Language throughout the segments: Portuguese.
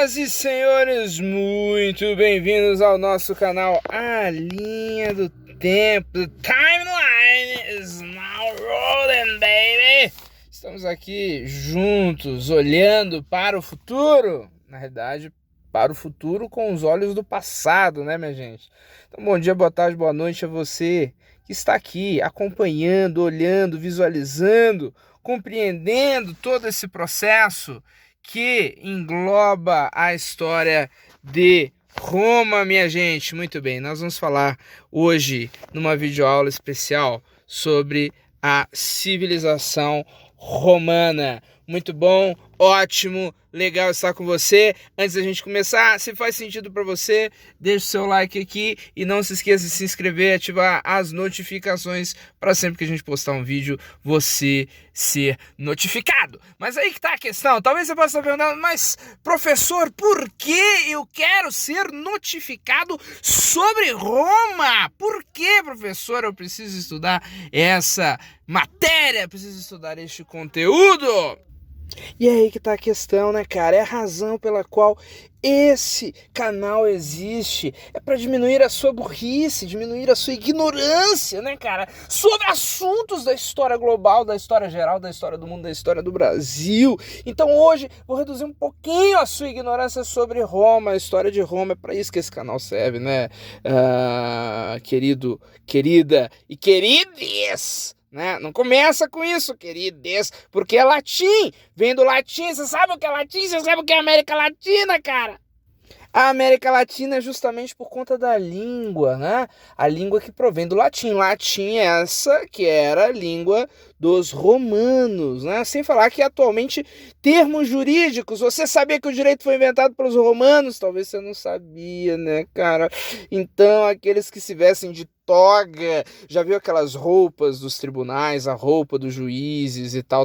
Senhoras e senhores, muito bem-vindos ao nosso canal A Linha do Tempo. The timeline is now rolling, baby! Estamos aqui juntos, olhando para o futuro. Na realidade, para o futuro com os olhos do passado, né, minha gente? Então, bom dia, boa tarde, boa noite a você que está aqui acompanhando, olhando, visualizando, compreendendo todo esse processo que engloba a história de Roma, minha gente. Muito bem, nós vamos falar hoje numa videoaula especial sobre a civilização romana. Muito bom, ótimo, legal estar com você. Antes da gente começar, se faz sentido para você, deixa o seu like aqui e não se esqueça de se inscrever e ativar as notificações para sempre que a gente postar um vídeo, você ser notificado. Mas aí que tá a questão, talvez você possa estar perguntando, mas professor, por que eu quero ser notificado sobre Roma? Por que, professor, eu preciso estudar essa matéria, preciso estudar este conteúdo? E aí que tá a questão, né, cara? É a razão pela qual esse canal existe. É para diminuir a sua burrice, diminuir a sua ignorância, né, cara? Sobre assuntos da história global, da história geral, da história do mundo, da história do Brasil. Então hoje vou reduzir um pouquinho a sua ignorância sobre Roma, a história de Roma. É para isso que esse canal serve, né? Querido, querida e querides! Né? Não começa com isso, queridos, porque é latim, vem do latim. Você sabe o que é latim? Você sabe o que é América Latina, cara? A América Latina é justamente por conta da língua, né? A língua que provém do latim. Latim é essa que era a língua dos romanos, né? Sem falar que atualmente termos jurídicos. Você sabia que o direito foi inventado pelos romanos? Talvez você não sabia, né, cara? Então, aqueles que se vestem de toga, já viu aquelas roupas dos tribunais, a roupa dos juízes e tal.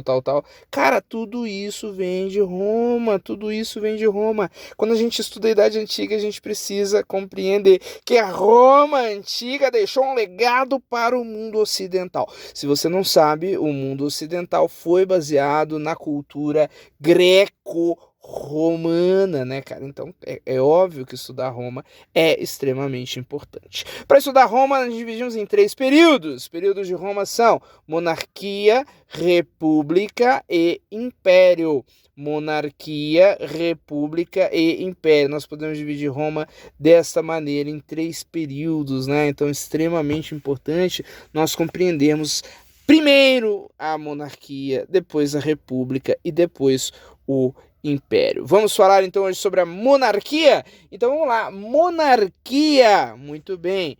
Cara, tudo isso vem de Roma, tudo isso vem de Roma. Quando a gente estuda a Idade Antiga, a gente precisa compreender que a Roma Antiga deixou um legado para o mundo ocidental. Se você não sabe, o mundo ocidental foi baseado na cultura greco-romana, né, cara? Então é óbvio que estudar Roma é extremamente importante. Para estudar Roma, nós dividimos em 3 períodos. Os períodos de Roma são monarquia, república e império. Monarquia, república e império. Nós podemos dividir Roma desta maneira em 3 períodos, né? Então é extremamente importante nós compreendermos primeiro a monarquia, depois a república e depois o império. Vamos falar então hoje sobre a monarquia? Então vamos lá, monarquia, muito bem.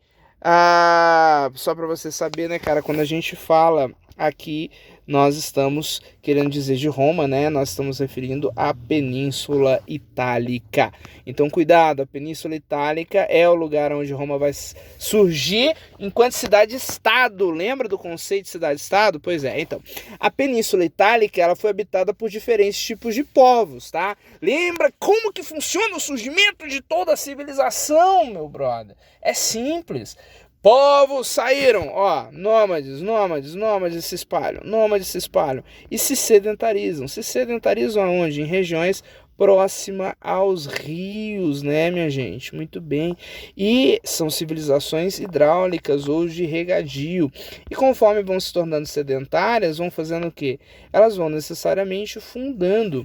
Só para você saber, né, cara, quando a gente fala aqui, nós estamos querendo dizer de Roma, né? Nós estamos referindo à Península Itálica. Então, cuidado, a Península Itálica é o lugar onde Roma vai surgir enquanto cidade-estado. Lembra do conceito de cidade-estado? Pois é, então, a Península Itálica, ela foi habitada por diferentes tipos de povos, tá? Lembra como que funciona o surgimento de toda a civilização, meu brother? É simples. Povos saíram, nômades se espalham e se sedentarizam. Se sedentarizam aonde? Em regiões próximas aos rios, né, minha gente? Muito bem. E são civilizações hidráulicas ou de regadio. E conforme vão se tornando sedentárias, vão fazendo o quê? Elas vão necessariamente fundando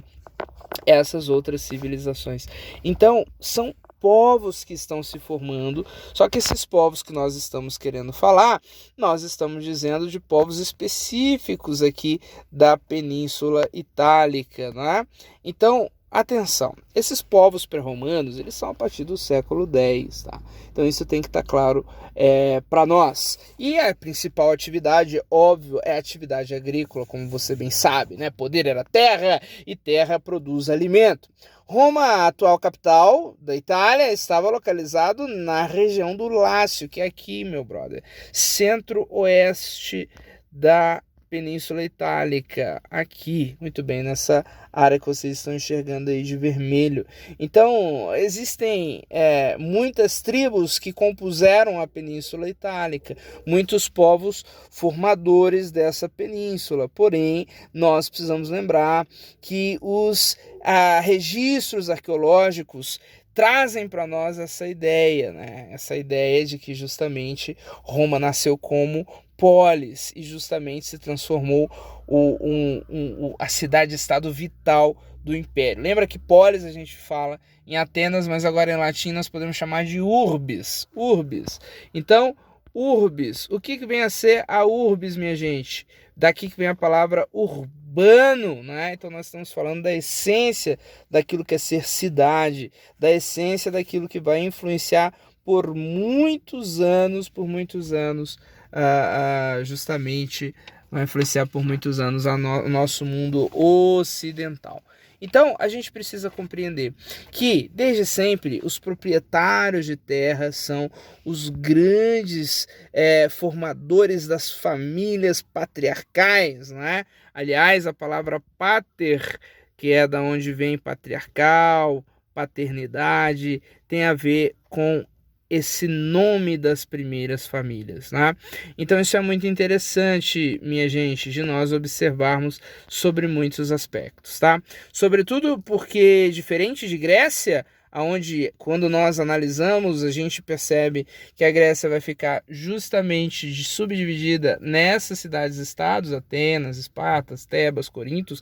essas outras civilizações. Então, são povos que estão se formando, só que esses povos que nós estamos querendo falar, nós estamos dizendo de povos específicos aqui da Península Itálica, né? Então, atenção, esses povos pré-romanos, eles são a partir do século X, tá? Então isso tem que estar claro para nós. E a principal atividade, óbvio, é a atividade agrícola, como você bem sabe, né? Poder era terra e terra produz alimento. Roma, a atual capital da Itália, estava localizado na região do Lácio, que é aqui, meu brother, centro-oeste da Península Itálica, aqui, muito bem, nessa área que vocês estão enxergando aí de vermelho. Então, existem muitas tribos que compuseram a Península Itálica, muitos povos formadores dessa península, porém, nós precisamos lembrar que os registros arqueológicos trazem para nós essa ideia, né? Essa ideia de que justamente Roma nasceu como polis e justamente se transformou a cidade-estado vital do império. Lembra que polis a gente fala em Atenas, mas agora em latim nós podemos chamar de urbis. Urbis. Então, urbis. O que vem a ser a urbis, minha gente? Daqui que vem a palavra urbano, né? Então nós estamos falando da essência daquilo que é ser cidade, da essência daquilo que vai influenciar por muitos anos, justamente vai influenciar por muitos anos o nosso mundo ocidental. Então, a gente precisa compreender que, desde sempre, os proprietários de terra são os grandes formadores das famílias patriarcais, né? Aliás, a palavra pater, que é da onde vem patriarcal, paternidade, tem a ver com esse nome das primeiras famílias, né? Então isso é muito interessante, minha gente, de nós observarmos sobre muitos aspectos, tá? Sobretudo porque, diferente de Grécia, onde quando nós analisamos a gente percebe que a Grécia vai ficar justamente subdividida nessas cidades-estados, Atenas, Esparta, Tebas, Corinto,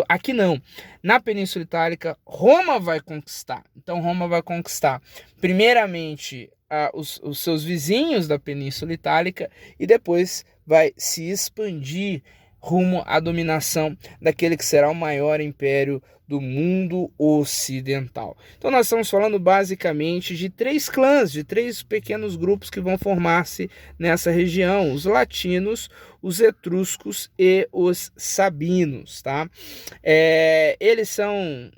aqui não. Na Península Itálica, Roma vai conquistar. Então Roma vai conquistar primeiramente os seus vizinhos da Península Itálica e depois vai se expandir rumo à dominação daquele que será o maior império do mundo ocidental. Então nós estamos falando basicamente de 3 clãs, de 3 pequenos grupos que vão formar-se nessa região: os latinos, os etruscos e os sabinos, tá? Eles são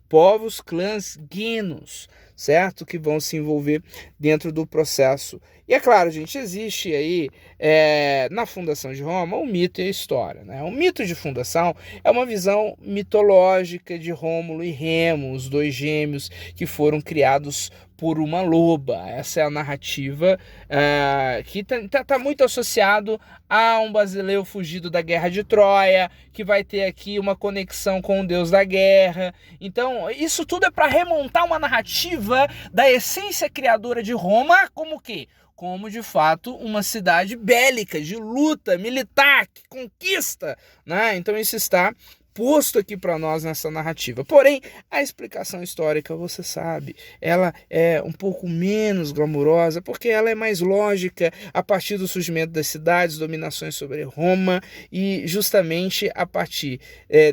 povos, clãs guenos, certo? Que vão se envolver dentro do processo. E é claro, gente, existe aí na fundação de Roma o mito e a história, né? O mito de fundação é uma visão mitológica de Rômulo e Remo, os 2 gêmeos que foram criados por uma loba. Essa é a narrativa que tá muito associado a um basileus fugido da guerra de Troia, que vai ter aqui uma conexão com o deus da guerra. Então, isso tudo é para remontar uma narrativa da essência criadora de Roma como o quê? Como, de fato, uma cidade bélica, de luta, militar, que conquista, né? Então isso está posto aqui para nós nessa narrativa. Porém, a explicação histórica, você sabe, ela é um pouco menos glamurosa, porque ela é mais lógica a partir do surgimento das cidades, dominações sobre Roma, e justamente a partir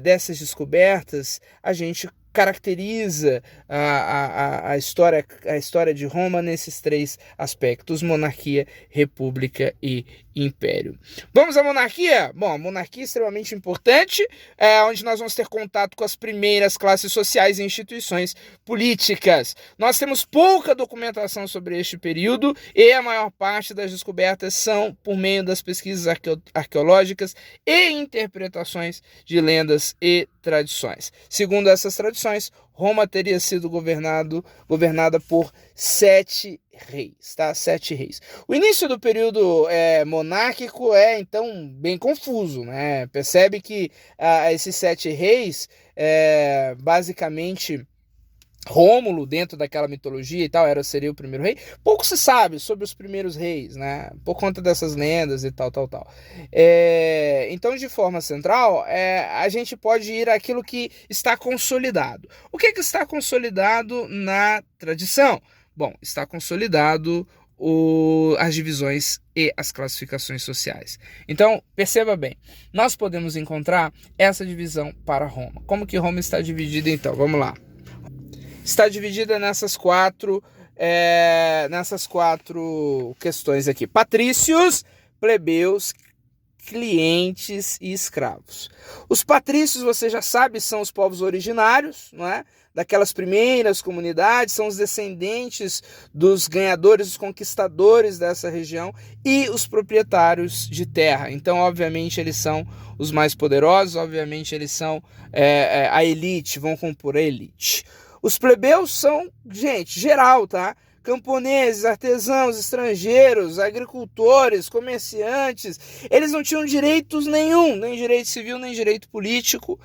dessas descobertas, a gente caracteriza a história de Roma nesses 3 aspectos: monarquia, república e império. Vamos à monarquia? Bom, a monarquia é extremamente importante, onde nós vamos ter contato com as primeiras classes sociais e instituições políticas. Nós temos pouca documentação sobre este período e a maior parte das descobertas são por meio das pesquisas arqueológicas e interpretações de lendas e tradições. Segundo essas tradições, Roma teria sido governada por 7 reis, tá? 7 reis. O início do período monárquico é, então, bem confuso, né? Percebe que esses 7 reis, basicamente, Rômulo, dentro daquela mitologia e tal, seria o primeiro rei. Pouco se sabe sobre os primeiros reis, né? Por conta dessas lendas e tal. Então, de forma central, a gente pode ir àquilo que está consolidado. O que está consolidado na tradição? Bom, está consolidado as divisões e as classificações sociais. Então, perceba bem, nós podemos encontrar essa divisão para Roma. Como que Roma está dividida, então? Vamos lá. Está dividida nessas 4 questões aqui: patrícios, plebeus, clientes e escravos. Os patrícios, você já sabe, são os povos originários, não é? Daquelas primeiras comunidades, são os descendentes dos ganhadores, dos conquistadores dessa região e os proprietários de terra. Então, obviamente, eles são os mais poderosos, obviamente, eles são a elite, vão compor a elite. Os plebeus são, gente, geral, tá? Camponeses, artesãos, estrangeiros, agricultores, comerciantes, eles não tinham direitos nenhum, nem direito civil, nem direito político,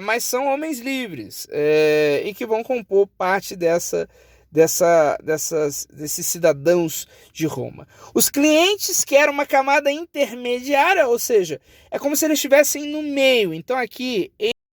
mas são homens livres e que vão compor parte desses cidadãos de Roma. Os clientes, que eram uma camada intermediária, ou seja, é como se eles estivessem no meio. Então aqui